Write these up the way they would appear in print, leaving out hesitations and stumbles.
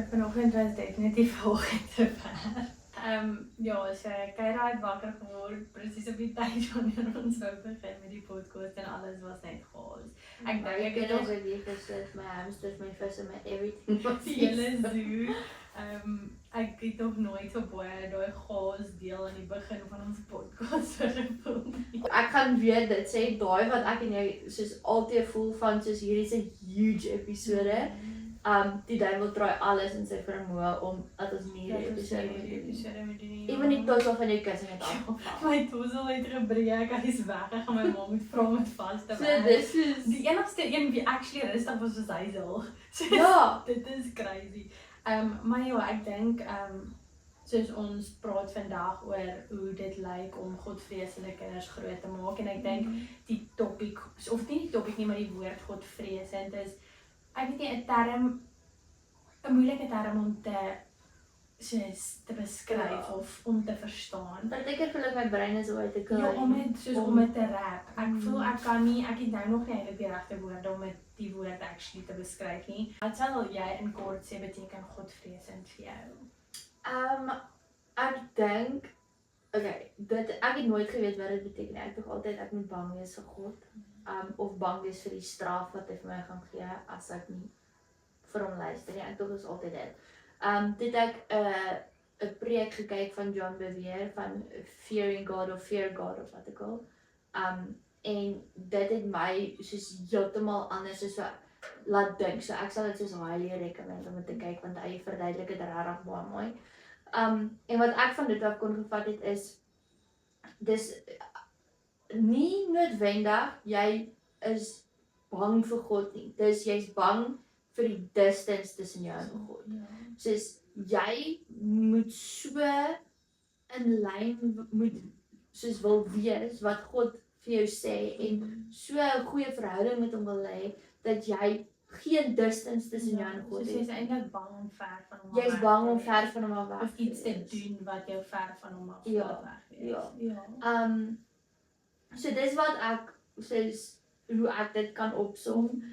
Vanoggend was definitief vanoggend te ver. Ja, so Keira het wakker geword presies op die tyd wanneer ons wou begin met die podcast en alles was net chaos. Ek dink ek het nog my hamsters, my visse, my everything was die hele zoo. Ek het nog nooit so baie daai chaos deel aan die begin van ons podcast gevoel nie. Ek gaan weer dit sê, daai wat ek en jy soos altyd voel van soos hierdie is 'n huge episode. Die duiwel draai alles in sy vermoë om dat ons nie hierdie episode moet doen. Ewen die toesel van jou kussing het afgeval. My toesel het gebreek, hy is weggegaan, my ma moet vra om dit vas te So dis is die enigste een wie actually rustig was Hazel. So ja, dit is crazy. Maar ja, ek dink soos ons praat vandag oor hoe dit lyk om godvreesende kinders groot te maak en ek dink die topik of nie die topik nie, maar die woord godvreesend is ek weet nie 'n moeilike term om te beskryf of om te verstaan. partykeer voel ek my brein is uit te kry. Ja, om het te rap. Ek voel ek het nou nog nie eintlik die regte woorde om die woord actually te beskryf nie. Wat sal jy in kort sê beteken godvreesend vir jou? Ek dink ek het nooit geweet wat dit beteken nie. Ek dink altyd ek moet bang wees vir God. Of bang wees vir die straf wat hy vir my gaan gee as ek nie vir hom luister nie. Ek dink dit is altyd dit. Dit ek 'n preek gekyk van John Bevere van Fearing God of Fear God of wat ek al. En dit het my soos heeltemal anders so laat dink. So ek sal dit soos highly recommend om te kyk want hy verduidelik dit regtig baie mooi. En wat ek van dit af kon gevat het is dis nie noodwendig jy is bang vir God nie. Dis jy's bang vir die distance tussen jou en God. Soos jy moet so in lyn soos wil wees wat God vir jou sê en so 'n goeie verhouding met hom wil hê dat jy geen distance tussen jou en God het. So jy's eintlik bang om ver van hom Jy's bang om ver van hom af weg of iets te doen wat jou ver van hom af laat wegwees. Ja. So dis wat ek soos hoe ek dit kan opsom.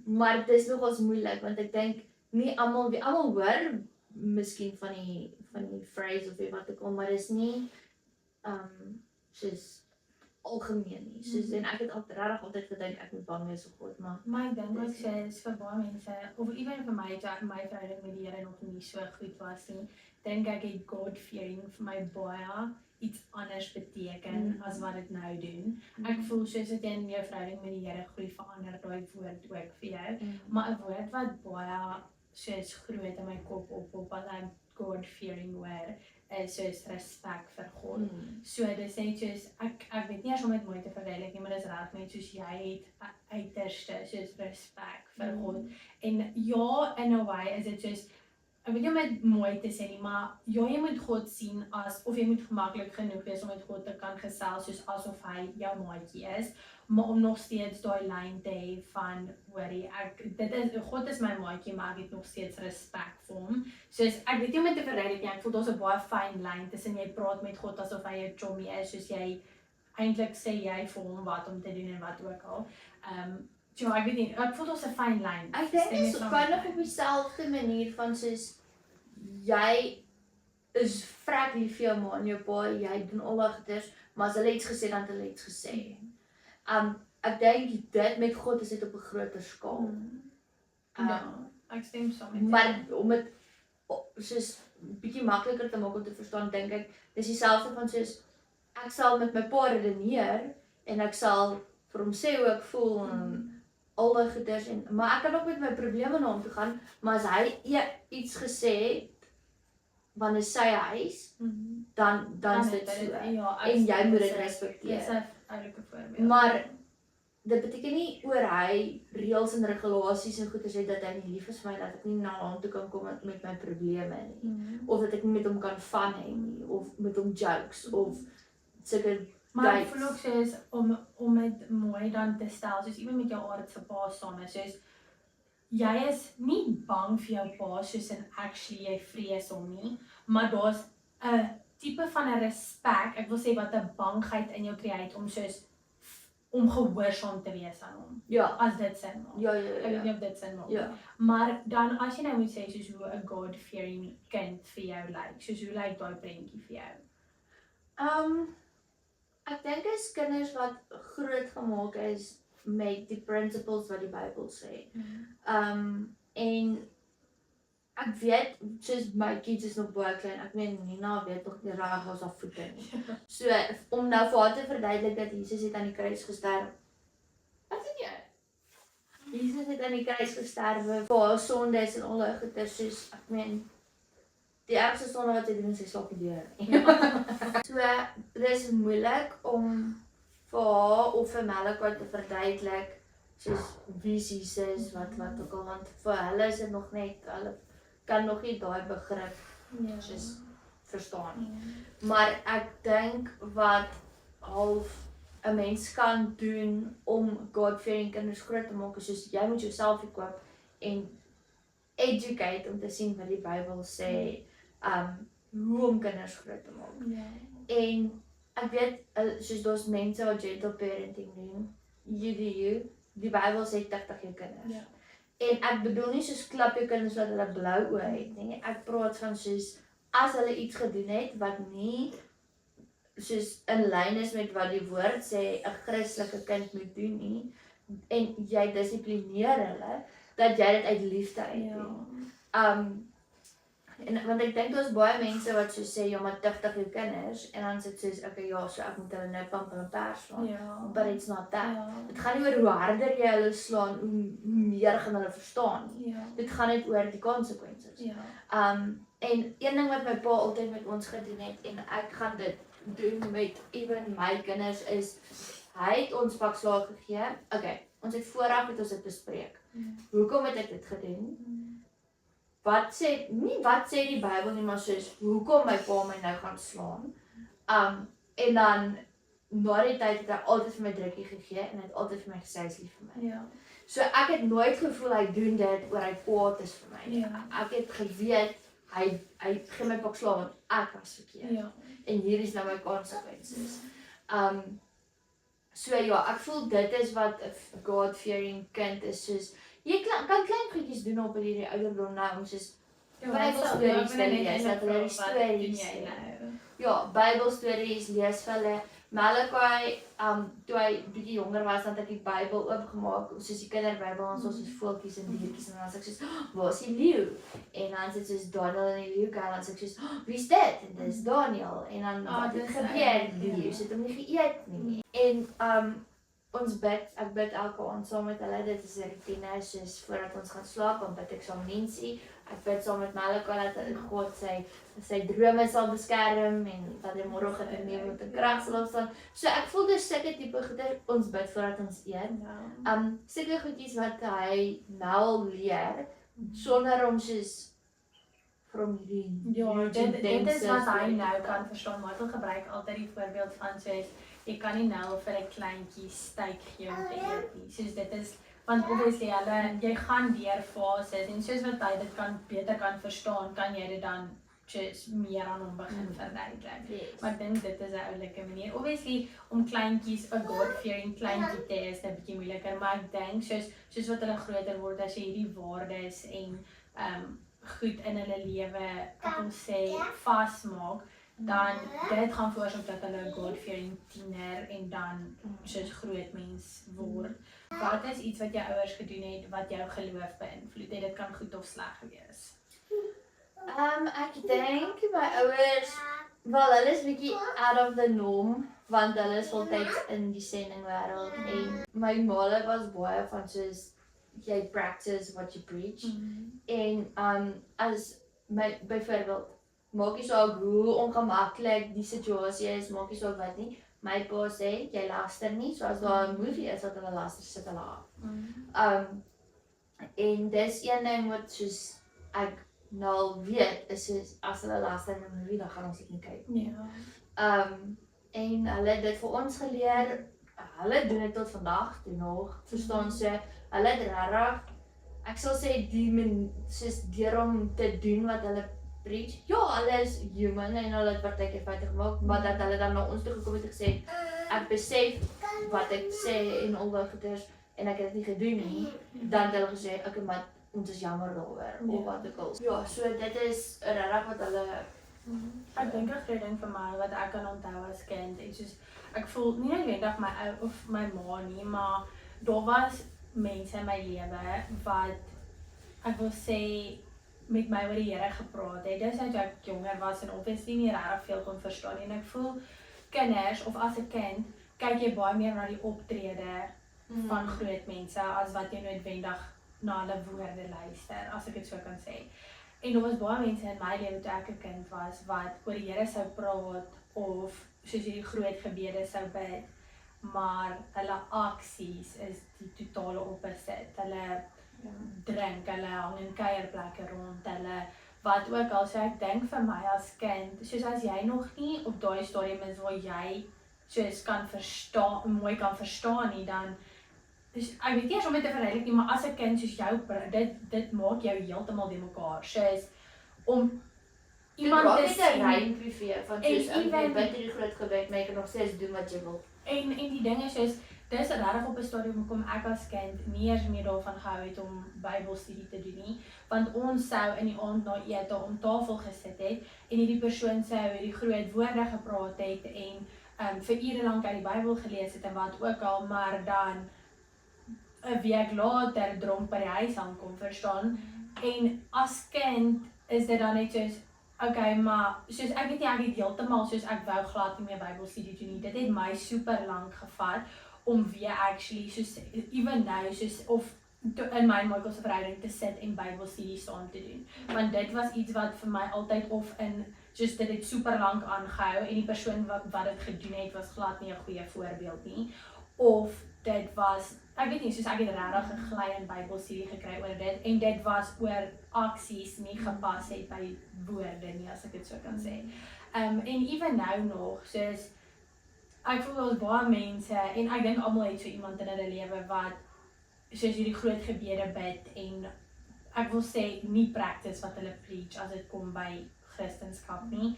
Maar dit is nogals moeilik want ek dink nie almal hoor miskien van die phrase of wat ek al, maar dis nie soos algemeen nie. Soos en ek het regtig altyd gedink ek moet bang wees vir God, maar ek dink ook soos vir baie mense of ewen vir my verhouding met die Here nog nie so goed was nie, dink ek het God fearing vir my baie iets anders beteken as wat dit nou doen. Ek voel soos dit in jou verhouding met die Here groei verander daai woord ook vir jou. Maar 'n woord wat baie soos groot in my kop op wat ek God fearing word is soos respek vir God. So dis net soos ek weet nie eers om dit mooi te verduidelik nie, maar dis reg net soos jy het uiterste soos respek vir God. En ja, in a way is dit soos ek weet nie om dit mooi te sê nie, maar ja, jy moet God sien of jy moet gemaklik genoeg wees om met God te kan gesels soos asof hy jou maatjie is, maar om nog steeds daai lyn te hê van hoorie, God is my maatjie, maar ek het nog steeds respek vir hom. Soos ek weet nie om dit te verduidelik nie, ek voel daar's 'n baie fyn lyn tussen jy praat met God asof hy jou chommy is, soos jy eintlik sê jy vir hom wat om te doen en wat ook al. Ja, ek weet nie, ek voel daar's 'n fyn lyn. Ek dink dit is vinnig op dieselfde manier van soos jy is vrek lief vir jou ma en jou pa, jy doen al daai goeders, maar as hulle iets gesê dan het hulle iets gesê. Ek dink dit met God is dit op 'n groter skaal. Ja, ek stem saam met jou. Maar om dit soos bietjie makliker te maak om te verstaan, dink ek dis dieselfde van soos ek sal met my pa redeneer en ek sal vir hom sê hoe ek voel en al die goeders maar ek kan ook met my probleme na hom toe gaan, maar as hy iets gesê het wanneer sy huis, dan is dit so. En jy moet dit respekteer. Dis 'n oulike voorbeeld. Maar dit beteken nie oor hy reëls en regulasies en goeders het dat hy nie lief is vir my, dat ek nie na hom toe kan kom met my probleme nie. Of dat ek nie met hom kan fun hê nie, of met hom jokes, of sulke maar ek voel ook soos om dit mooi dan te stel, soos iemand met jou aardse pa staan, soos jy is nie bang vir jou pa soos in actually jy vrees hom nie, maar daar's 'n tipe van 'n respek, ek wil sê wat 'n bangheid in jou create om soos om gehoorsaam te wees aan hom. Ja. As dit sin maak. Ja, Ek weet nie of dit sin maak. Ja. Maar dan as jy nou moet sê soos hoe 'n God-fearing kind vir jou lyk, soos hoe lyk daai prentjie vir jou? Ek dink is kinders wat groot gemaak is met die principles wat die Bybel sê. En ek weet, soos my kids is nog baie klein, ek meen Nina weet nog nie reg was haar voete nie. So, om nou vir haar te verduidelik dat Jesus het aan die kruis gesterf. Wat sê jy? Jesus het aan die kruis gesterwe vir haar sondes en al haar goeie, soos, ek meen, die ergste sonde wat sy doen is sy slaap die deur. So, dit is moeilik om vir haar of vir Malachi te verduidelik soos wie is Jesus, wat ook al, want vir hulle is dit nog net, hulle kan nog nie daai begrip soos verstaan nie. Maar ek dink wat half 'n mens kan doen om God-fearing kinders groot te maak is soos jy moet jouself koop en educate om te sien wat die Bybel sê, hoe om kinders groot te maak. En ek weet, soos daar's mense wat gentle parenting doen, you do you, die Bybel sê tig jou kinders. En ek bedoel nie soos klap jou kinders wat hulle blou oë het nie, ek praat van soos, as hulle iets gedoen het wat nie soos in lyn is met wat die woord sê 'n Christelike kind moet doen nie, en jy dissiplineer hulle, dat jy dit uit liefde uit doen. En want ek dink daar's baie mense wat so sê, ja, maar tig jou kinders, en dan sê dit soos, okay, ja, so ek moet hulle nou pamp en pers slaan, but it's not that. Dit gaan nie oor hoe harder jy hulle slaan, hoe meer gaan hulle verstaan nie. Dit gaan net oor die consequences. En een ding wat my pa altyd met ons gedoen het, en ek gaan dit doen met even my kinders, is, hy het ons pak slaag gegee, okay, ons het vooraf met ons dit bespreek. Hoekom het ek dit gedoen? Wat sê die Bybel nie, maar soos, hoekom my pa my nou gaan slaan? En dan, na die tyd het hy altyd vir my drukkie gegee, en hy het altyd vir my gesê, hy is lief vir my. So ek het nooit gevoel, hy doen dit, oor hy kwaad is vir my. Ek het geweet, hy gee my pak slaan, want ek was verkeerd. En hier is nou my consequences. So ja, ek voel dit is wat 'n God-fearing kind is, soos, jy kan klein goedjies doen op hierdie ouderdom nou, om soos Bybelstories te lees, dat hulle die stories sê. Ja, Bybelstories lees vir hulle. Malachi, toe hy bietjie jonger was, dan het ek die Bybel oopgemaak, soos die kinderbybel, ons soos voeltjies en diertjies, en dan sê ek soos, waar is die leeu? En dan sê ek soos Daniel en die leeu, en dan sê ek soos, wie is dit? En dit is Daniel. En dan wat het gebeur? Die leeu het hom nie geëet nie. En ek bid elke aand saam met hulle, dit is 'n rutine, soos voordat ons gaan slaap, dan bid ek saam Nancy, ek bid saam met Malachi, dat God sy drome sal beskerm, en dat hy môre gaan neem met 'n krag sal opstaan. So ek voel dis sulke tipe goeie, ons bid voordat ons eet. Sulke goedjies wat hy nou al leer, sonder om soos from hierdie dit is wat hy nou kan verstaan. Michael gebruik altyd die voorbeeld van soos, jy kan nie nou vir 'n kleintjie steak gee om te eet nie. Soos dit is, want obviously jy gaan deur fases, en soos wat hy dit beter kan verstaan, kan jy dit dan soos meer aan hom begin verduidelik. Maar ek dink dit is 'n oulike manier. Obviously, om kleintjies 'n God-fearing kleintjie te hê is 'n bietjie moeiliker, maar ek dink soos wat hulle groter word, as jy hierdie waardes en goed in hulle lewe, ek wil sê, vasmaak, dan dit gaan veroorsaak dat hulle 'n God-fearing tiener en dan soos groot mens word. Wat is iets wat jou ouers gedoen het wat jou geloof beïnvloed het? Dit kan goed of sleg wees. Ek dink my ouers, wel hulle is bietjie out of the norm, want hulle is altyd in die sendingwêreld, en my ma was baie van soos, jy practice what you preach, en as byvoorbeeld, maak nie saak hoe ongemaklik die situasie is, maak nie saak wat nie, my pa sê, jy luister nie, so as daar 'n movie is wat hulle luister, sit hulle af. En dis een ding wat soos ek nou weet, is soos, as hulle luister in 'n movie, dan gaan ons dit nie kyk. En hulle het dit vir ons geleer, hulle doen dit tot vandag toe nog, verstaan sy, hulle het regtig, ek sal sê, soos deur om te doen wat hulle preach. Ja, hulle is human en hulle het partykeer foute gemaak, maar dat hulle dan na ons toe gekom het en gesê, ek besef wat ek sê en al daai goeders en ek het dit nie gedoen nie, dan het hulle gesê, okay, maar ons is jammer daaroor of wat ook al. Ja, so dit is regtig wat hulle Ek dink 'n groot ding vir my wat ek kan onthou as kind, ek voel nie noodwendig my ou of my ma nie, maar daar was mense in my lewe wat ek wil sê met my oor die Here gepraat het. Dis nou toe ek jonger was en obviously nie regtig veel kon verstaan nie. En ek voel kinders of as 'n kind kyk jy baie meer na die optrede van groot mense as wat jy noodwendig na hulle woorde luister, as ek dit so kan sê. En daar was baie mense in my lewe toe ek 'n kind was wat oor die Here sou praat of soos hierdie groot gebede sou bid, maar hulle aksies is die totale opposite. Hulle drink, hulle hang in kuierplekke rond, hulle wat ook al. So ek dink vir my as kind, soos as jy nog nie op daai stadium is waar jy soos mooi kan verstaan nie, dan ek weet nie eens om dit te verduidelik nie, maar as 'n kind soos jou, dit maak jou heeltemal de mekaar. Soos om iemand te sien rein privé van soos ek bid hierdie groot gebed, maar jy kan nog steeds doen wat jy wil. En die ding is soos dis regtig op 'n stadium kom ek as kind nie eers meer daarvan gehou het om Bybelstudie te doen nie, want ons sou in die aand na ete om tafel gesit het en hierdie persoon sou hierdie groot woorde gepraat het en vir ure lank uit die Bybel gelees het en wat ook al, maar dan 'n week later dronk by die huis aankom, verstaan? En as kind is dit dan net soos, okay, maar soos ek weet nie, ek het heeltemal soos ek wou glad nie meer Bybelstudie doen nie. Dit het my super lank gevat om weer actually soos even nou soos of in my en Michael se verhouding te sit en Bybelstudie saam te doen. Want dit was iets wat vir my altyd of in soos dit het super lank aangehou en die persoon wat dit gedoen het was glad nie 'n goeie voorbeeld nie. Of dit was, ek weet nie, soos ek het regtig gegly in Bybelstudie gekry oor dit en dit was oor aksies nie gepas het by woorde nie, as ek dit so kan sê. En even nou nog, soos ek voel daar's baie mense en ek dink almal het so iemand in hulle lewe wat soos hierdie groot gebede bid en ek wil sê nie practice wat hulle preach as dit kom by Christendom nie.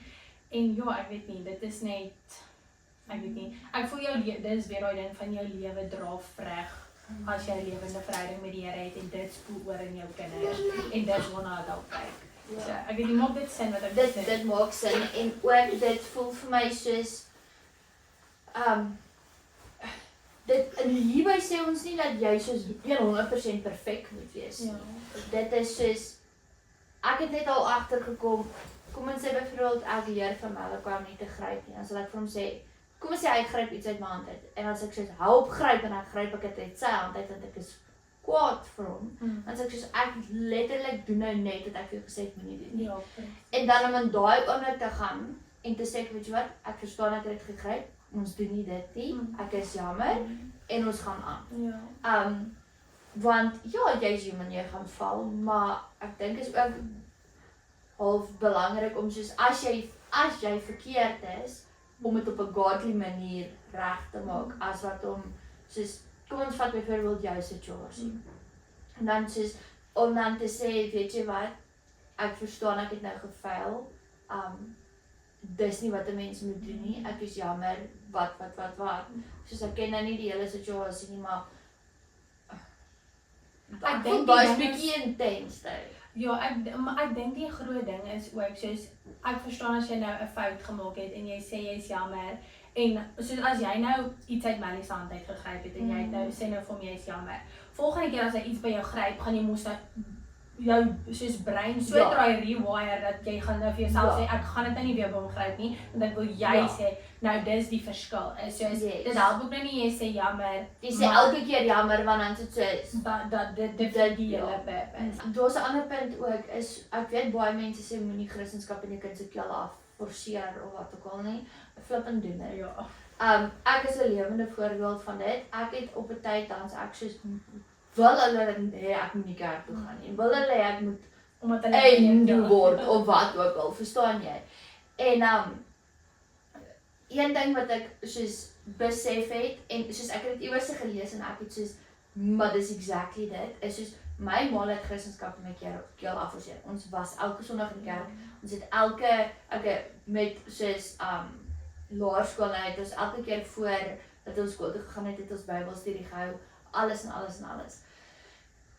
En ja, ek weet nie, dit is net ek weet nie. Ek voel dit is weer daai ding van jou lewe dra vrug as jy 'n lewende verhouding met die Here het en dit spoel oor in jou kinders en dit waarna ek al kyk. So ek weet nie, maak dit sin wat ek sê. Dit maak sin en ook dit voel vir my soos dit in hierby sê ons nie dat jy soos 100% perfek moet wees. Ja. Dit is soos ek het net al agtergekom. Kom ons sê byvoorbeeld ek leer van Malachi om nie te gryp nie. Dan sal ek vir hom sê, kom ons sê hy gryp iets uit my hand uit. En as ek sê help gryp en dan gryp ek dit uit sy hand uit want ek is kwaad vir hom. Dan sê ek soos ek letterlik doen nou net wat ek vir jou gesê het moenie doen nie. Ja. En dan om in daai oomblik te gaan en te sê, weet jy wat, ek verstaan ek het dit gegryp. Ons doen nie dit nie. Ek is jammer en ons gaan aan. Ja. Want ja, jy's human, jy gaan val, maar ek dink is ook half belangrik om soos as jy verkeerd is om dit op 'n godly manier reg te maak as wat om soos kom ons vat byvoorbeeld jou situasie. En dan soos om dan te sê, weet jy wat, ek verstaan ek het nou gefaal. Dis nie wat 'n mens moet doen nie. Ek is jammer, wat. Soos ek ken nou nie die hele situasie nie, maar ek dink baie bietjie intens daai. Ja, ek dink die groot ding is ook soos ek verstaan as jy nou 'n fout gemaak het en jy sê jy's jammer en soos as jy nou iets uit Melly se hand uit gegryp het en jy nou sê nou vir hom jy's jammer. Volgende keer as hy iets by jou gryp, gaan jy mos jou soos brein so draai rewire dat jy gaan nou vir jouself sê ek gaan dit nou nie weer by hom gryp nie want ek wil jy sê nou dis die verskil. Soos dit help ook nou nie jy sê jammer. Jy sê elke keer jammer want dan sit so dat dit die hele purpose. Daar's 'n ander punt ook is ek weet baie mense sê moenie Christendom in jou kind se keel af forceer of wat ook al nie. Flip en doen dit. Ja. Ek is 'n lewende voorbeeld van dit. Ek het op 'n tyd dans ek soos wil hulle hê ek moet nie kerk toe gaan nie. Wil hulle ek moet omdat hulle word of wat ook al, verstaan jy? En een ding wat ek soos besef het en soos ek het dit iewers gelees en ek het soos maar dis exactly dit is soos my ma het Christendom met my keel afforceer. Ons was elke Sondag in die kerk. Ons het elke met soos laerskool het ons elke keer voor dat ons skool toe gegaan het ons Bybelstudie gehou, alles en alles en alles.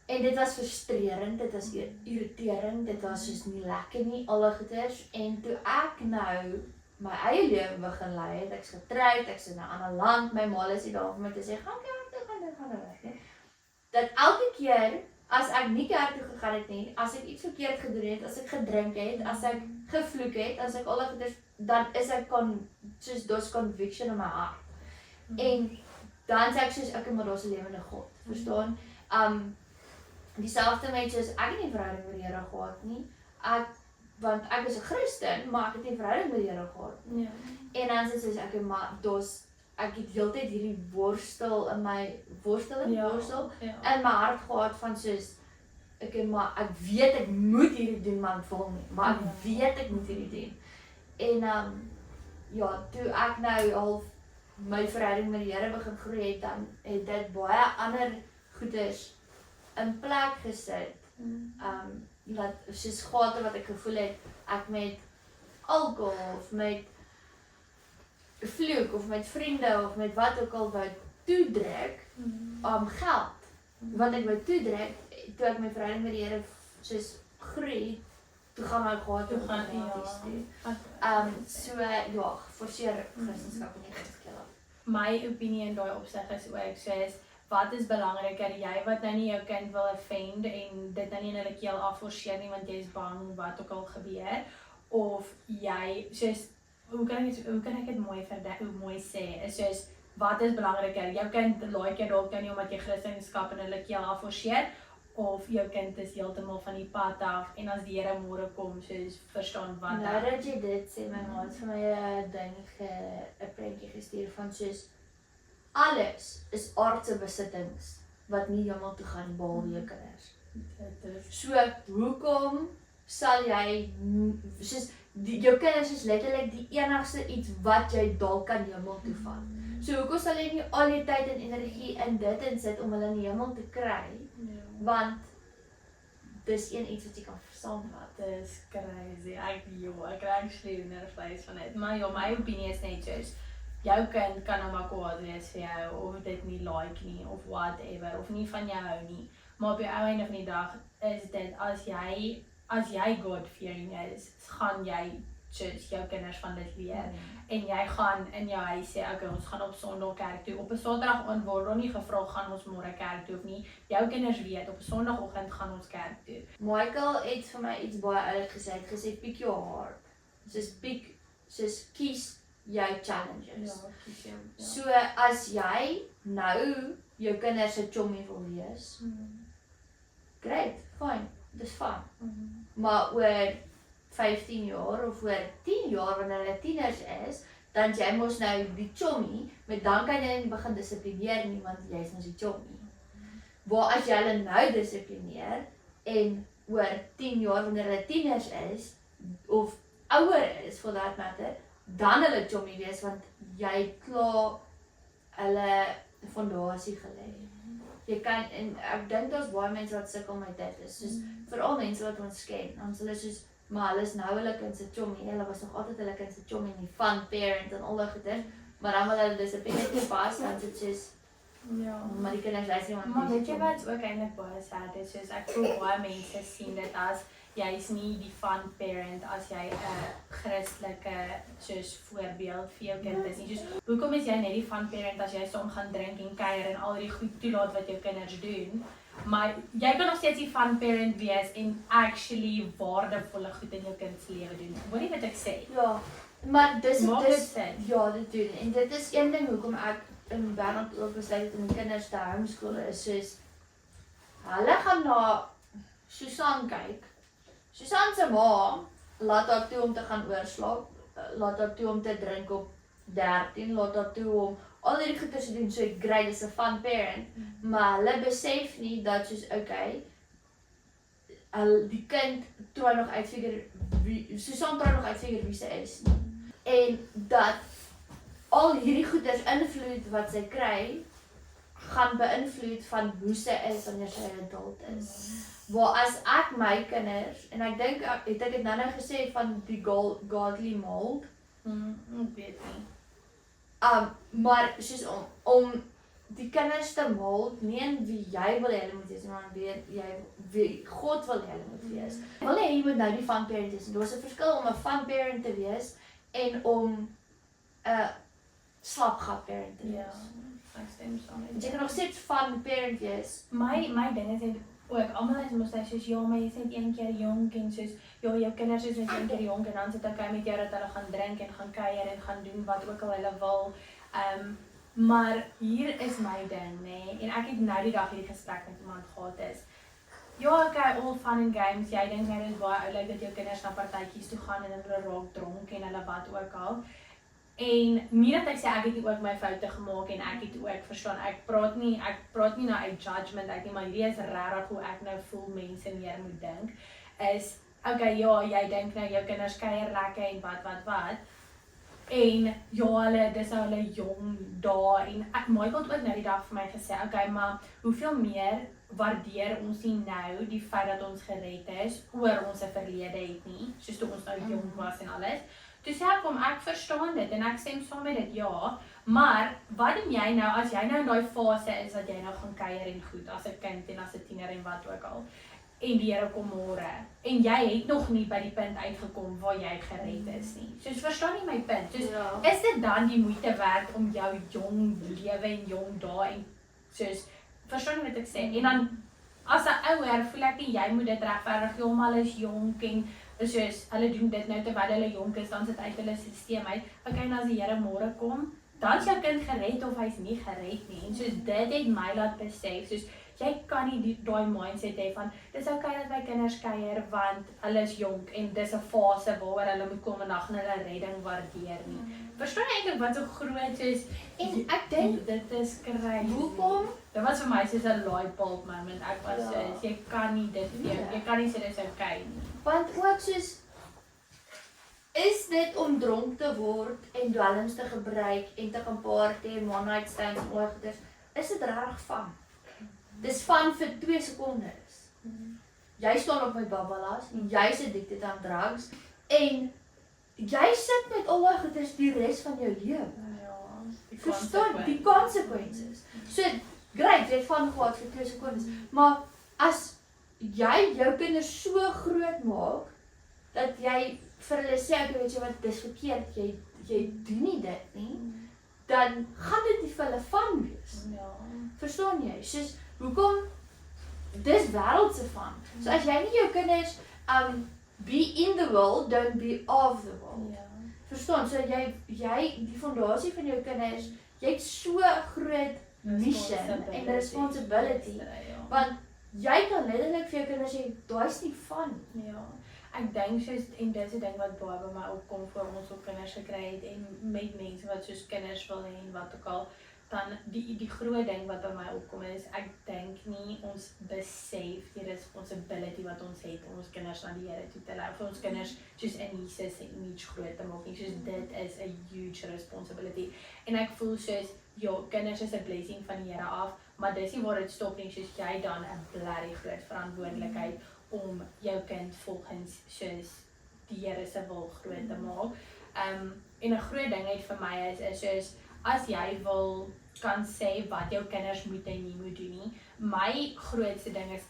En dit was frustrerend, dit was irriterend, dit was soos nie lekker nie, alle goeders. En toe ek nou my eie lewe begin lei het, ek's getroud, ek's in 'n ander land, my ma is nie daar om my te sê, gaan kerk toe, gaan weg nie. Dat elke keer, as ek nie kerk toe gegaan het nie, as ek iets verkeerd gedoen het, as ek gedrink het, as ek gevloek het, as ek alle goeders, dan is ek soos dos conviction in my hart. En dan sê ek soos, ek maar daar's 'n lewende God, verstaan? Dieselfde met soos, ek het nie verhouding met die Here gehad nie, want ek is 'n Christen, maar ek het nie verhouding met die Here gehad nie. En dan sê soos, ek het heeltyd hierdie worstel in my hart gehad van soos, ek weet ek moet hierdie doen, maar ek wil nie, maar ek weet ek moet hierdie doen. En toe ek nou half my verhouding met die Here begin groei het, dan het dit baie ander goeders in plek gesit. Dat soos gate wat ek gevoel het, ek met alkohol of met vloek of met vriende of met wat ook al wou toedruk, geld. Wat ek wou toedruk, toe ek my verhouding met die Here soos groei, toe gaan my gate automatisch toe. Forceer Christendom nie geskil af. My opinie in daai opsig is ook soos, wat is belangriker, jy wat nou nie jou kind wil offend en dit nou nie in hulle keel afforceer nie, want jy is bang wat ook al gebeur, of jy, soos, hoe kan ek dit mooi sê, is soos, wat is belangriker, jou kind like jy dalk nou nie omdat jy Christendom in hulle keel afforceer, of jou kind is heeltemal van die pad af, en as die Here môre kom, soos, verstaan wat nou dat jy dit sê, my ma het vir my 'n prentjie gestuur van soos, alles is aardse besittings wat nie hemel toe gaan behalwe jou kinders. So, hoekom sal jy, soos, jou kinders is letterlik die enigste iets wat jy dalk kan hemel toe vat. So, hoekom sal jy nie al die tyd en energie in dit insit om hulle in die hemel te kry, want dis iets wat jy kan saamvat. Dis crazy, ek kry actually nervleis van dit, maar my opinie is net soos, jou kind kan nou maar kwaad wees vir jou, of dit nie like nie, of whatever, of nie van jou hou nie. Maar op die einde van die dag is dit, as jy God-fearing is, gaan jy soos jou kinders van dit leer. En jy gaan in jou huis sê, okay, ons gaan op Sondag kerk toe. Op 'n Saterdagoggend word nie gevra, gaan ons môre kerk toe of nie. Jou kinders weet, op 'n Sondagoggend gaan ons kerk toe. Michael het vir my iets baie oulik gesê, het gesê, pick your heart. Soos kies jou challenges. So, as jy nou jou kinders se chommy wil wees, great, fine, dis fun. Maar oor 15 jaar of oor 10 jaar, wanneer hulle tieners is, dan jy mos nou die chommy, maar dan kan jy nie begin dissiplineer nie, want jy is mos die chommy. Waar as jy hulle nou dissiplineer, en oor 10 jaar, wanneer hulle tieners is, of ouer is, for that matter, dan hulle chommy wees, want jy klaar hulle fondasie gelê. Jy kan, en ek dink daar's baie mense wat sukkel met dit, is soos, veral mense wat ons ken, ons hulle soos, maar hulle is nou hulle kind se chommy, hulle was nog altyd hulle kind se chommy, en die fun parent en al die goeders, maar dan wil hulle dissipline nie pas, dan sit soos, maar die kinders luister nie, maar weet jy wat ook eintlik baie sad is, soos ek voel baie mense sien dit as, jy is nie die fun parent as jy 'n Christelike soos voorbeeld vir jou kind is nie. Soos, hoekom is jy net die fun parent as jy saam gaan drink en kuier en al die goed toelaat wat jou kinders doen? Maar jy kan nog steeds die fun parent wees en actually waardevolle goed in jou kind se lewe doen. Hoor jy wat ek sê? Ja, maar dis ja, dit doen. En dit is een ding hoekom ek in Bernard ook besluit het om die kinders te homeskool is soos hulle gaan na Susan kyk. Susan se ma laat haar toe om te gaan oorslaap, laat haar toe om te drink op 13, laat haar toe om al die goeders te doen, so great, is 'n fun parent, maar hulle besef nie dat soos, okay, die kind probeer nog uitfigure, Susan probeer nog uitfigure wie sy is nie. En dat al hierdie goeders invloed wat sy kry, gaan beïnvloed van hoe sy is wanneer sy 'n adult is. Waar as ek my kinders, en ek dink, het ek dit nou gesê van die godly mold, Ek weet nie. maar soos om die kinders te mold, nie in wie jy wil hulle moet wees, maar wie God wil hulle moet wees. Wil jy moet nou die fun parent wees, en daar is 'n verskil om 'n fun parent te wees, en om 'n slapgat parent te Ja, wees. ek stem saam met Want jy jou. kan nog steeds fun parent wees. My ding is net ook, almal is mos net soos, ja, maar jy's net een keer jonk en soos, ja, jou kinders is net een keer jonk en dan sit ek met jou dat hulle gaan drink en gaan kuier en gaan doen wat ook al hulle wil. Maar hier is my ding, nê, en ek het nou die dag hierdie gesprek met iemand gehad is. Ja, okay, all fun and games, jy dink nou dis baie oulik dat jou kinders na partytjies toe gaan en hulle raak dronk en hulle wat ook al. En nie dat ek sê ek het ook my foute gemaak en ek het ook verstaan, ek praat nie nou uit judgment uit nie, maar hierdie is regtig hoe ek nou voel mense meer moet dink, is, okay, ja, jy dink nou jou kinders kuier lekker en wat, en ja, dis nou hulle jong dae, en Michael het ook nou die dag vir my gesê, okay, maar hoeveel meer waardeer ons nie nou die feit dat ons gered is, oor ons verlede het nie, soos toe ons nou jong was en alles. Toe sê ek verstaan dit en ek stem saam met dit, ja, maar wat doen jy nou as jy nou in daai fase is dat jy nou gaan kuier en goed as 'n kind en as 'n tiener en wat ook al, en die Here kom môre, en jy het nog nie by die punt uitgekom waar jy gered is nie. Soos verstaan jy my punt? Soos, is dit dan die moeite werd om jou jong lewe en jong dae en soos, verstaan jy wat ek sê? En dan as 'n ouer voel ek nie jy moet dit regverdig nie, om hulle is jonk en soos, hulle doen dit nou terwyl hulle jonk is, dan sit uit hulle stelsel uit. Okay, en as die Here môre kom, dan is jou kind gered of hy's nie gered nie. En soos dit het my laat besef, soos jy kan nie daai mindset hê van dis okay dat my kinders kuier want hulle is jonk en dis 'n fase waaroor hulle moet kom en dan gaan hulle redding waardeer nie. Verstaan jy eintlik wat so groot is? En ek dink dit is crazy. Hoekom? Dit was vir my soos 'n light bulb moment. Ek was soos, jy kan nie dit doen. Jy kan nie sê dis okay nie. Want ook soos, is dit om dronk te word en dwelms te gebruik en te gaan party en one night stands en oorgoeders, is dit regtig van? Dis van vir 2 sekondes. Jy staan op my babbelas en jy's addicted aan drugs en jy sit met al daai goeders die res van jou lewe. Verstaan die consequences. So, great, jy het van gehad vir 2 sekondes, maar as jy jou kinders so groot maak dat jy vir hulle sê, ek weet jy wat, dis verkeerd, jy doen nie dit nie, dan gaan dit nie vir hulle van wees. Verstaan jy? Soos, hoekom? Dis wêreldse van. So as jy nie jou kinders be in the world, don't be of the world. Verstaan? So jy die fondasie van jou kinders, jy het so groot mission en responsibility. Want jy kan letterlik vir jou kinders sê, daai's nie van. Ja. Ek dink soos, en dis 'n ding wat baie by my opkom voor ons op kinders gekry het en met mense wat soos kinders wil hê en wat ook al, dan die groot ding wat by my opkom is, ek dink nie ons besef die responsibility wat ons het om ons kinders na die Here toe te lei, vir ons kinders soos in Jesus se image groot te maak nie, soos dit is 'n huge responsibility. En ek voel soos, ja, kinders is 'n blessing van die Here af, maar dis nie waar dit stop nie, soos jy dan 'n blerrie groot verantwoordelikheid om jou kind volgens soos die Here se wil groot te maak. En 'n groot ding uit vir my is soos, as jy wil kan sê wat jou kinders moet en nie moet doen nie. My grootste ding is,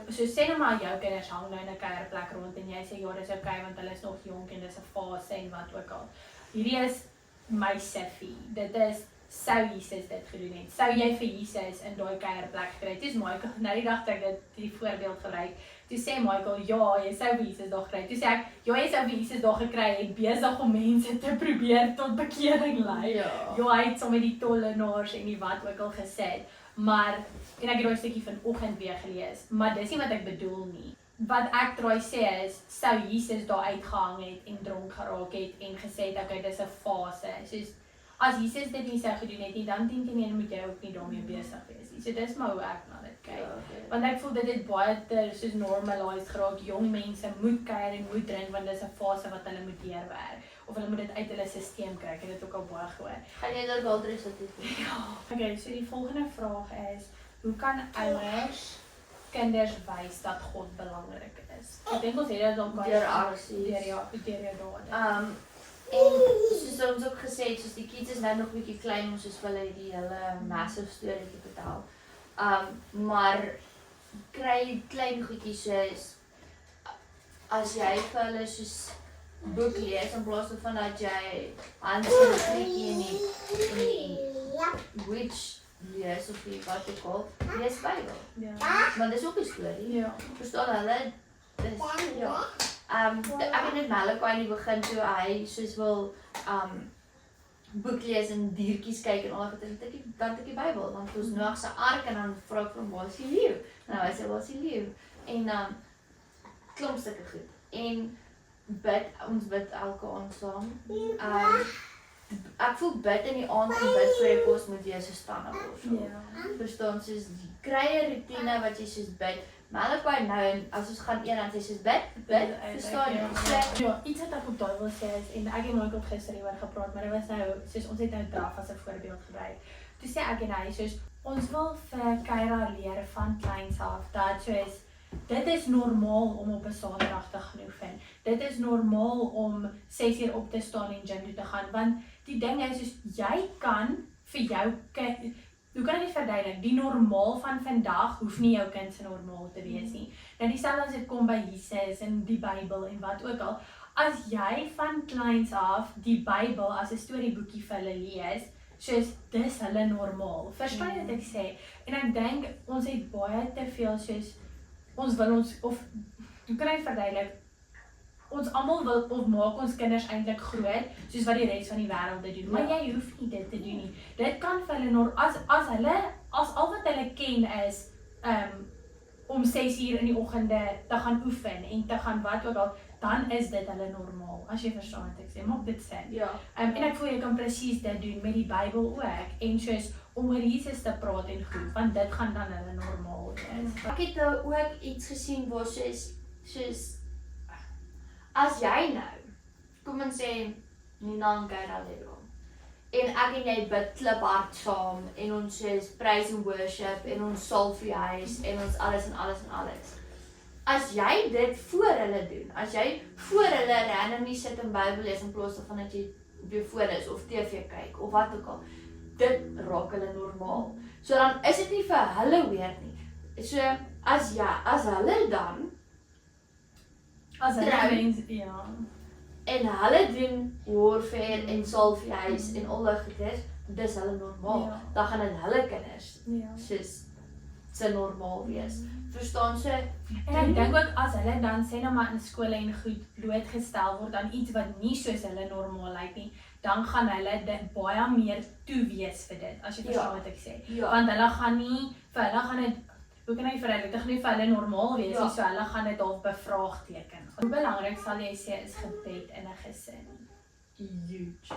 so sê nou maar jou kinders hang nou in 'n kuierplek rond en jy sê ja, dis okay want hulle is nog jonk en dis 'n fase en wat ook al. Hierdie is my siffie. Dit is, sou Jesus dit gedoen het. Sou jy vir Jesus in daai kuierplek gekry het. Dis Michael, nou die dag dat ek die voorbeeld gebruik. Toe sê Michael, ja, jy sou vir Jesus daar gekry. Toe sê ek, ja, jy sou vir Jesus daar gekry het, besig om mense te probeer tot bekering lei. Ja, hy het saam met die tollenaars en die wat ook al gesê. Maar, en ek het daai stukkie vanoggend weer gelees, maar dis nie wat ek bedoel nie. Wat ek probeer sê is, sou Jesus daar uitgehang het en dronk geraak het en gesê het, okay, dis 'n fase. Soos, as Jesus dit nie sou gedoen het nie, dan teen moet jy ook nie daarmee besig wees nie. So dis maar hoe ek na dit kyk. Want ek voel dit het baie te soos normalised geraak. Jong mense moet kuier en moet drink want dis 'n fase wat hulle moet deurwerk. Of hulle moet dit uit hulle stelsel kry. Ek het dit ook al baie gehoor. Gaan jy daar wel drie sit? Ja. Okay, so die volgende vraag is, hoe kan ouers kinders wys dat God belangrik is? Ek dink ons het dit al baie Deur aksies. deur jou dade. En soos ons ook gesê het, soos die kids is nou nog bietjie klein om soos vir hulle die hele massive storie te vertel. Maar kry klein goedjies soos as jy vir hulle soos boek lees in plaas van dat jy Hans en Grietjie en die witch lees of die wat ook al, lees Bybel. Ja. Maar dis ook 'n storie. Ja. Verstaan hulle? Dis ja. Ek het net Malachi in die begin toe hy soos wil boek lees en diertjies kyk en al dan het ek die Bybel, want ons Noag se ark en dan vra ek van waar is die leeu? Nou hy sê waar is die leeu? En klomp sulke goed. En ons bid elke aand saam. Ek voel bid in die aand en bid voor die kos moet wees 'n standaard. Ja. Verstaan soos kry 'n rutine wat jy soos bid. Malachi nou en as ons gaan een dan sê soos bid, verstaan jy? Ja, iets wat ek op daai wil sê is, en ek en Michael het gister hieroor gepraat, maar dit was nou, soos ons het nou draf as 'n voorbeeld gebruik. Toe sê ek en hy, soos, ons wil vir Kyra leer van kleins af, dat soos, dit is normaal om op 'n Saterdag te gaan oefen. Dit is normaal om 6 uur op te staan en gym toe te gaan, want die ding is, soos, jy kan vir jou kind, hoe kan ek dit verduidelik? Die normaal van vandag hoef nie jou kind se normaal te wees nie. Nou dieselfde as dit kom by Jesus en die Bybel en wat ook al. As jy van kleins af die Bybel as 'n storieboekie vir hulle lees, soos dis hulle normaal. Verstaan jy wat ek sê? En ek dink ons het baie te veel soos ons wil ons of hoe kan ek verduidelik? Ons almal wil of maak ons kinders eintlik groot soos wat die res van die wêreld dit doen. Maar jy hoef nie dit te doen nie. Dit kan vir hulle as al wat hulle ken is om 6 uur in die oggende te gaan oefen en te gaan wat ook al, dan is dit hulle normaal. As jy verstaan wat ek sê, maak dit sin. Ja. En ek voel jy kan presies dit doen met die Bybel ook en soos om oor Jesus te praat en goed, want dit gaan dan hulle normaal wees. Ek het ook iets gesien waar soos as jy nou, kom en sê, Nina en Kyra Lebron, en ek en jy bid kliphard saam, en ons is praise and worship, en ons salf die huis, en ons alles en alles en alles. As jy dit voor hulle doen, as jy voor hulle randomly sit en Bybel lees, in plaas van dat jy op jou foon is, of TV kyk, of wat ook al, dit raak hulle normaal. So dan is dit nie vir hulle weer nie. So, as hulle dan, As hulle mense, ja. en hulle doen warfare en salf die huis en al die goeders, dis hulle normaal. Ja. Dan gaan dit hulle kinders Ja. soos se normaal wees. Verstaan so? En ek dink ook as hulle dan sê nou maar in skole en goed blootgestel word aan iets wat nie soos hulle normaal lyk nie, dan gaan hulle dit baie meer toewees vir dit, as jy verstaan wat ek sê. Ja. Want hulle gaan nie, vir hulle gaan dit, hoe kan ek verduidelik, dit gaan nie vir hulle normaal wees nie, so hulle gaan dit dalk bevraagteken. Hoe belangrik sal jy sê is gebed in 'n gesin? Huge.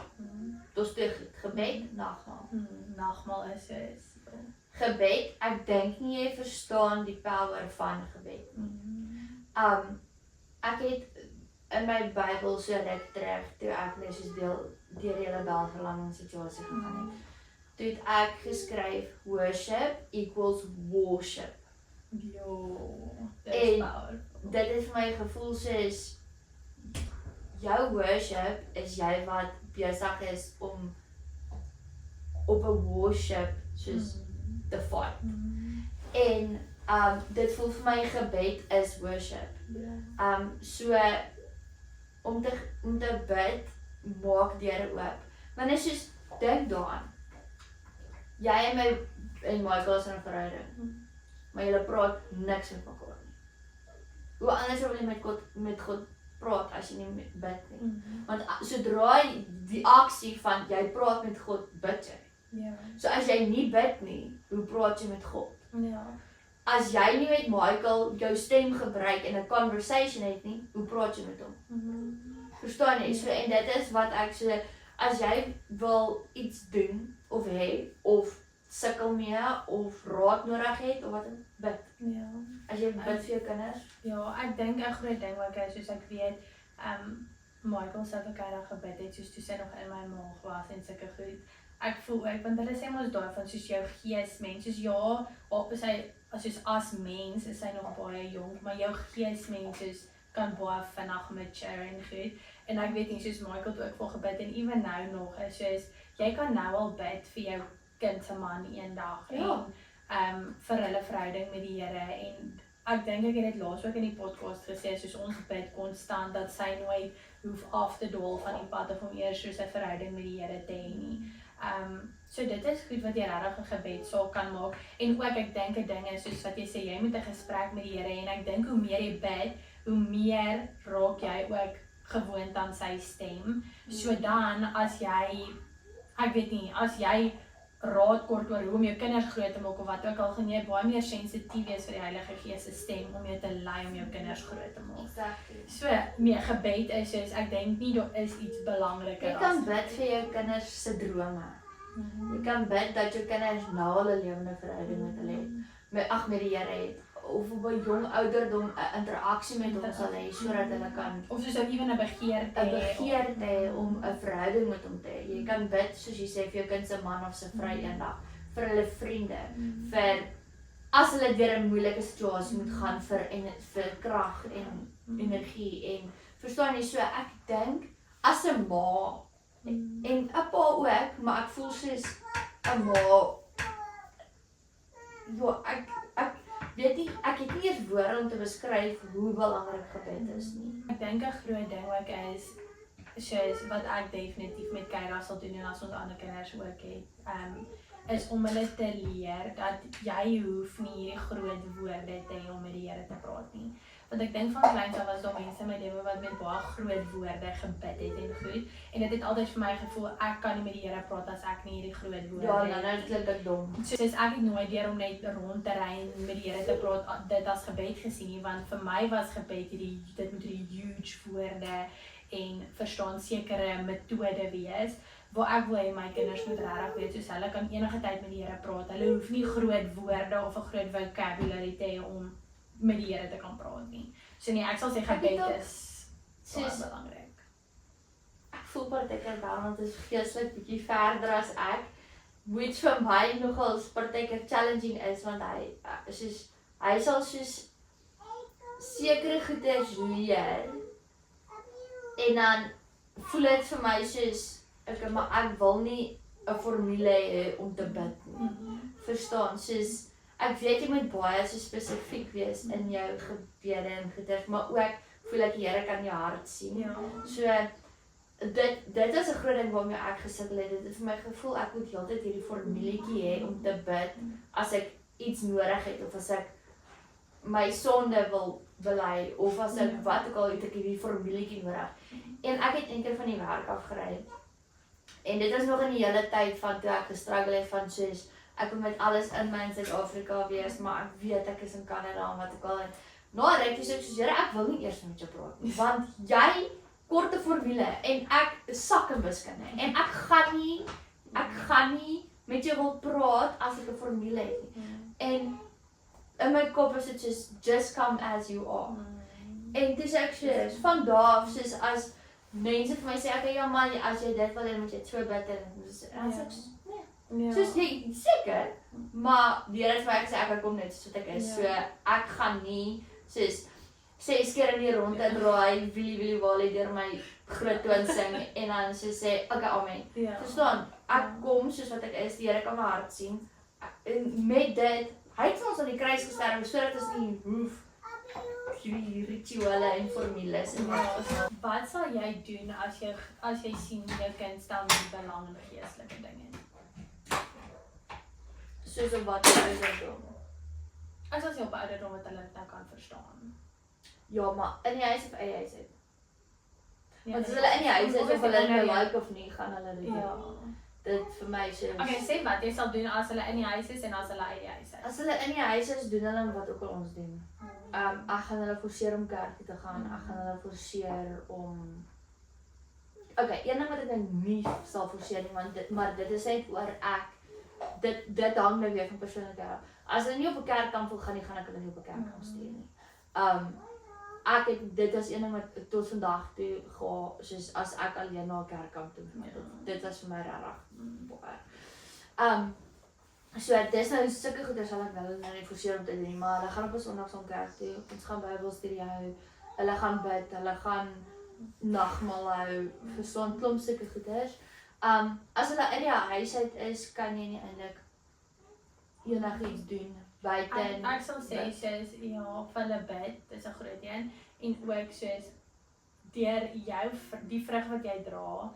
Dus die gebed, nagmaal. Nagmaal is soos. Gebed, ek dink nie jy verstaan die power van gebed. Ek het in my Bybel so ruk terug, toe ek net soos deur die hele Belgelang situasie gegaan het. Toe het ek geskryf, worship equals worship. Jo, En dis powerful. Dit het vir my gevoel soos, jou worship is jy wat besig is om op 'n worship soos te fight. En dit voel vir my gebed is worship. So om te bid maak deure oop. Want dit is soos dink daaraan. Jy en Michael is in 'n verhouding. Maar julle praat niks met mekaar nie. Hoe anders sou jy met God praat as jy nie bid nie? Want sodra die aksie van jy praat met God, bid jy. Ja. So as jy nie bid nie, hoe praat jy met God? Ja. As jy nie met Michael jou stem gebruik en 'n conversation het nie, hoe praat jy met hom? Verstaan jy? So en dit is wat ek so as jy wil iets doen of hê of sukkel mee of raad nodig het of wat bid. Ja. As jy bid vir jou kinders. Ja, ek dink 'n groot ding wat ek soos ek weet, Michael sê vir Kyra gebid het soos toe sy nog in my maag was en sulke goed. Ek voel ook want hulle sê mos daarvan soos jou gees mens, soos ja, op sy soos as mens is sy nog baie jonk, maar jou gees mens soos kan baie vinnig mature en goed. En ek weet nie soos Michael het ook vir gebid en ewen nou nog is soos jy kan nou al bid vir jou kind se man eendag en vir hulle verhouding met die Here en ek dink ek het dit laas ook in die podcast gesê soos ons bid konstant dat sy nooit hoef af te dwaal van die pad of om eers soos 'n verhouding met die Here te hê nie. So dit is goed wat jy regtig 'n gebed saak kan maak en ook ek dink 'n ding is soos wat jy sê jy moet 'n gesprek met die Here en ek dink hoe meer jy bid, hoe meer raak jy ook gewoond aan sy stem. So dan as jy ek weet nie, as jy raad kort oor hoe om jou kinders groot te maak of wat ook al, gaan jy baie meer sensitief wees vir die Heilige Gees se stem om jou te lei om jou kinders groot te maak. Exactly. So, meer gebed is soos ek dink nie daar is iets belangriker Jy kan bid vir jou kinders se drome. Jy kan bid dat jou kinders nou al 'n lewende verhouding met hulle het. Met die Here het of op 'n jong ouderdom 'n interaksie met hom sal hê sodat hulle kan of soos ook ewen 'n begeerte hê om 'n verhouding met hom te hê. Jy kan bid soos jy sê vir jou kind se man of se vrou eendag, vir hulle vriende, vir as hulle deur 'n moeilike situasie moet gaan vir krag en energie en verstaan jy so ek dink as 'n ma en 'n pa ook, maar ek voel soos 'n ma ek weet nie, ek het nie eers woorde om te beskryf hoe belangrik gebed is nie. Ek dink 'n groot ding ook is soos wat ek definitief met Kyra sal doen en as ons ander kinders ook het, is om hulle te leer dat jy hoef nie hierdie groot woorde te hê om met die Here te praat nie. Want ek dink van kleins af was daar mense in my lewe wat met baie groot woorde gebid het en goed. En dit het altyd vir my gevoel ek kan nie met die Here praat as ek nie hierdie groot woorde Ja, het. nou klink ek dom. Soos ek het nooit deur om net rond te ry en met die Here te praat dit as gebed gesien nie, want vir my was gebed dit moet hierdie huge woorde en verstaan sekere metode wees waar ek wil hê my kinders moet regtig weet soos hulle kan enige tyd met die Here praat. Hulle hoef nie groot woorde of 'n groot vocabulary te hê om met die Here te kan praat nie. So nee, ek sal sê gebed is soos belangrik. Ek voel partykeer wel want dit is geestelik bietjie verder as ek, which vir my nogal partykeer challenging is want hy sal soos sekere goeders leer en dan voel dit vir my soos maar ek wil nie 'n formule hê om te bid nie. Verstaan, soos ek weet jy moet baie so spesifiek wees in jou gebede en goeders, maar ook voel ek die Here kan jou hart sien. Ja. So dit is 'n groot ding waarmee ek gesukkel het. Dit het vir my gevoel ek moet heeltyd hierdie formuletjie hê om te bid as ek iets nodig het of as ek my sonde wil bely of as ek wat ook al het ek hierdie formuletjie nodig. En ek het eendag van die werk af gery. En dit is nog in die hele tyd van toe ek gestruggle het van soos ek wil met alles in my in Suid-Afrika wees, maar ek weet ek is in Kanada en wat ook al. En na ruk is ek soos Here, ek wil nie eers met jou praat nie, want jy korte formule en ek sak in wiskunde en ek gaan nie met jou wil praat as ek 'n formule het nie. En in my kop is dit soos just come as you are. En dis ek soos van daar af soos as mense vir my sê okay ja man as jy dit wil hê moet jy so bid en soos nee. Soos jy seker, maar die Here het vir my gesê ek kom net soos wat ek is. So ek gaan nie soos 6 keer in die ronde draai, wielie walie deur my groot toon sing en dan sê okay amen. Verstaan? Ek kom soos wat ek is, die Here kan my hart sien. En met dit, hy het vir ons aan die kruis gesterf sodat ons nie hoef hierdie rituele en formules en Wat sal jy doen as jy sien jou kind stel nie belang in geestelike dinge? Soos op wat ouderdom? As jy op ouderdom wat hulle nou kan verstaan. Ja, maar in die huis of uit die huis uit? Ja, Want as hulle in die huis is of hulle nou like of nie, gaan hulle dit doen. Dit vir my soos Okay, sê wat jy sal doen as hulle in die huis is en as hulle uit die huis is. As hulle in die huis is, doen hulle wat ook al ons doen. Ek gaan hulle forceer om kerk toe te gaan. Ek gaan hulle forceer om okay, een ding wat ek nou nie sal forceer nie, maar dit is net oor dit hang nou weer van persoonlikheid af. As hulle nie op 'n kerkkamp wil gaan nie, gaan ek hulle nie op 'n kerkkamp stuur nie. Dit was een ding wat tot vandag toe ga, soos as ek alleen na 'n kerkkamp toe gaan. Dit was vir my regtig baie. So dis nou sulke goeie sal ek wel nou nie forceer om te doen nie, maar hulle gaan op 'n Sondag saam kerk toe, ons gaan Bybelstudie hou, hulle gaan bid, hulle gaan nagmaal hou, verstaan klomp sulke goeders. As hulle in die huis uit is, kan jy nie eintlik enigiets doen buite. Ek sal sê soos ja, vir hulle bid, dis 'n groot een en ook soos deur die vrug wat jy dra,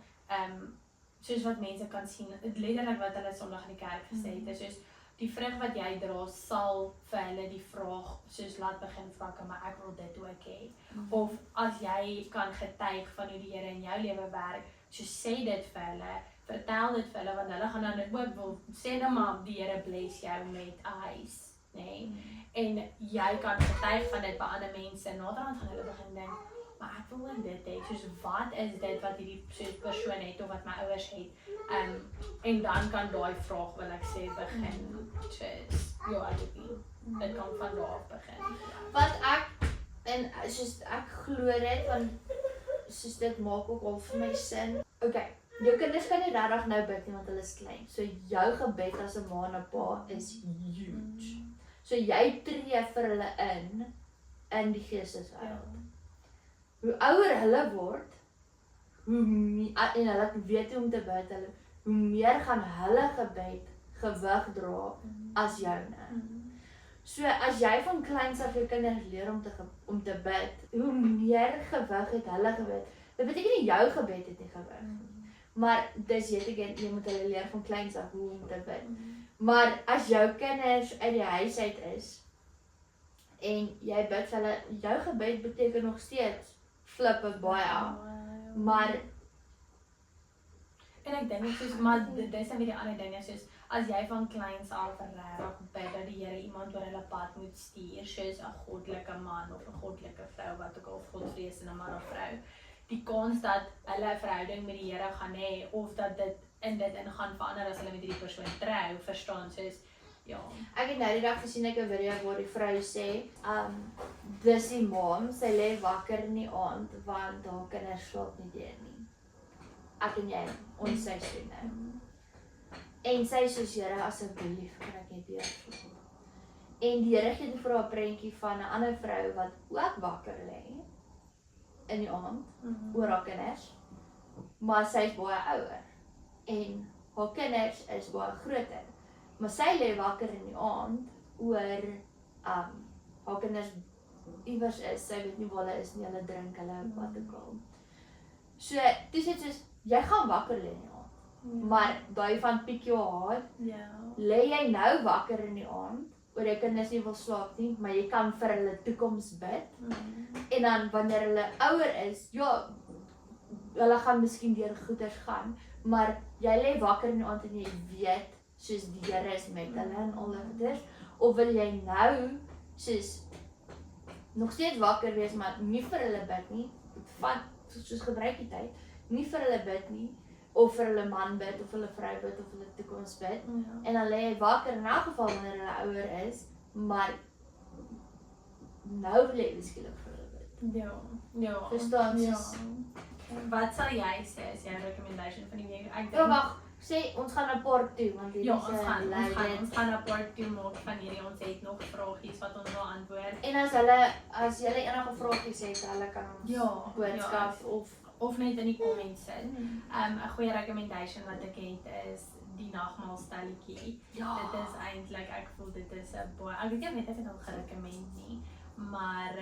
soos wat mense kan sien, letterlik wat hulle Sondag in die kerk gesê het, is soos die vrug wat jy dra sal vir hulle die vraag soos laat begin vra, maar ek wil dit ook hê. Of as jy kan getuig van hoe die Here in jou lewe werk, so sê dit vir hulle, vertel dit vir hulle, want hulle gaan dan ook wil sê nou maar die Here bless jou met 'n huis, nê? En jy kan getuig van dit by ander mense, naderhand gaan hulle begin dink, maar ek wil ook dit hê, soos wat is dit wat hierdie persoon het of wat my ouers het, en dan kan daai vraag wil ek sê begin, soos, ja ek weet nie, dit kan van daar af begin. Wat soos ek glo dit, want soos dit maak ook al vir my sin. Okay, jou kinders kan nie regtig nou bid nie want hulle is klein, so jou gebed as 'n ma en 'n pa is huge. So jy tree vir hulle in die geesteswêreld. Hoe ouer hulle word, en hulle weet hoe om te bid, hoe meer gaan hulle gebed gewig dra as joune. So as jy van kleins af jou kinders leer om te bid, hoe meer gewig het hulle gebed. Dit beteken nie jou gebed het nie gewig nie. Maar dis jy moet hulle leer van kleins af hoe om te bid. Maar as jou kinders uit die huis uit is en jy bid vir hulle, jou gebed beteken nog steeds flippe baie. Maar en ek dink soos maar dis dan weer die ander dinge soos as jy van kleins af regtig bid dat die Here iemand oor hulle pad moet stuur, soos 'n goddelike man of 'n goddelike vrou wat ook al godvreesende man of vrou. Die kans dat hulle 'n verhouding met die Here gaan hê of dat dit ingaan verander as hulle met hierdie persoon trou, verstaan, soos ja. Ek het nou die dag gesien 'n video waar die vrou sê, dis die mom, sy lê wakker in die aand want haar kinders slaap nie deur nie. Ek en jy, ons seisoene. En sy sê soos Here, asseblief kan ek net deur slaap. En die Here gee vir haar 'n prentjie van 'n ander vrou wat ook wakker lê in die aand oor haar kinders, maar sy is baie ouer en haar kinders is baie groter. Maar sy lê wakker in die aand oor haar kinders iewers is, sy weet nie waar hulle is nie, hulle drink, hulle wat ook al. So, toe sê soos, jy gaan wakker lê in die aand, maar daai van piek jou haat, lê jy nou wakker in die aand, oor jou kinders nie wil slaap nie, maar jy kan vir hulle toekoms bid, en dan wanneer hulle ouer is, ja, hulle gaan miskien deur goeders gaan, maar jy lê wakker in die aand en jy weet, soos die Here is met hulle en al die goeders, of wil jy nou, soos, nog steeds wakker wees, maar nie vir hulle bid nie, soos gebruik die tyd, nie vir hulle bid nie, of vir hulle man bid, of hulle vrou bid, of hulle toekoms bid, en dan lê jy wakker in elk geval wanneer hulle ouer is, maar nou wil jy beskiklik vir hulle bid. Ja. Verstaan, soos, wat sal jy sê as jou recommendation van die week? Ja, wag, sê ons gaan 'n part toe, want hierdie ons gaan 'n part toe maak van hierdie, ons het nog vragies wat ons wil antwoord. En as julle enige vragies het, hulle kan ons boodskap of net in die comments sit. 'n Goeie recommendation wat ek het is die nagmaalstelletjie. Ja. Dit is eintlik, ek voel dit is 'n baie, ek weet nie of ek al gerekommend nie, maar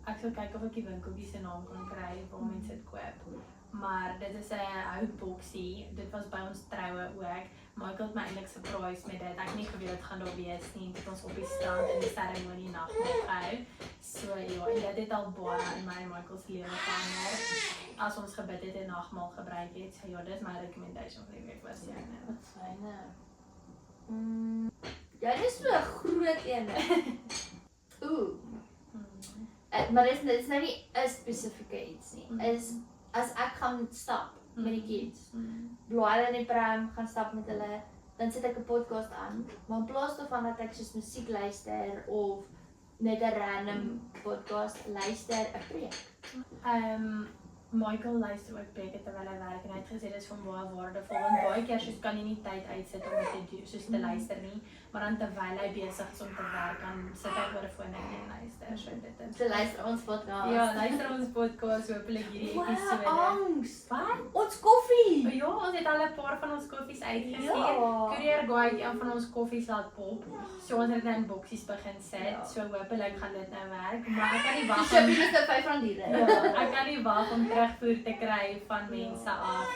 ek sal kyk of ek die winkeltjie se naam kan kry waar mense dit koop. Maar dit is 'n houtboksie. Dit was by ons troue ook. Michael het my eintlik surprise met dit. Ek het nie geweet dit gaan daar wees nie. Dit ons op die strand in die seremonie nagmaal gehou. So ja, en dit het al baie in my en Michael se lewe verander. As ons gebid het en nagmaal gebruik het. So ja, dis my recommendation vir die week was jy nou. Wat fyne. Ja, dis so 'n groot een. Maar dit is nou nie 'n spesifieke iets nie. Is as ek gaan stap met die kids, Mm. blaai hulle in die pram, gaan stap met hulle, dan sit ek 'n podcast aan, maar in plaas daarvan dat ek soos musiek luister of net 'n random podcast luister, 'n preek. Michael luister ook preke terwyl hy werk en hy het gesê dis van baie waardevol want baie keer soos kan jy nie tyd uitsit om dit te doen, soos te luister nie, maar dan terwyl hy besig is om te werk, dan sit hy oor 'n foon en luister. So dit is. So luister ons podcast. Ja, luister ons podcast hopelik hierdie Wow, episode. angs. Wat? Ons koffie. Ja, ons het al 'n paar van ons koffies uitgestuur. Ja. Courier Guy het een van ons koffies laat pop. So ons het dit nou in boksies begin sit. Ja. So hopelik gaan dit nou werk, maar ek kan nie Die wag om shipping is nou R5 duurder. ja, ek kan nie wag om terugvoer te kry van mense af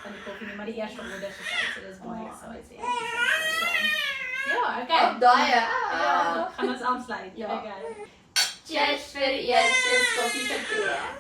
van die koffie nie, maar die eerste orders is uit, so dis baie exciting. Ja, okay. Op daai. Ja, gaan ons afsluit. Ja. Okay. Cheers vir die eerste koffie verkeer.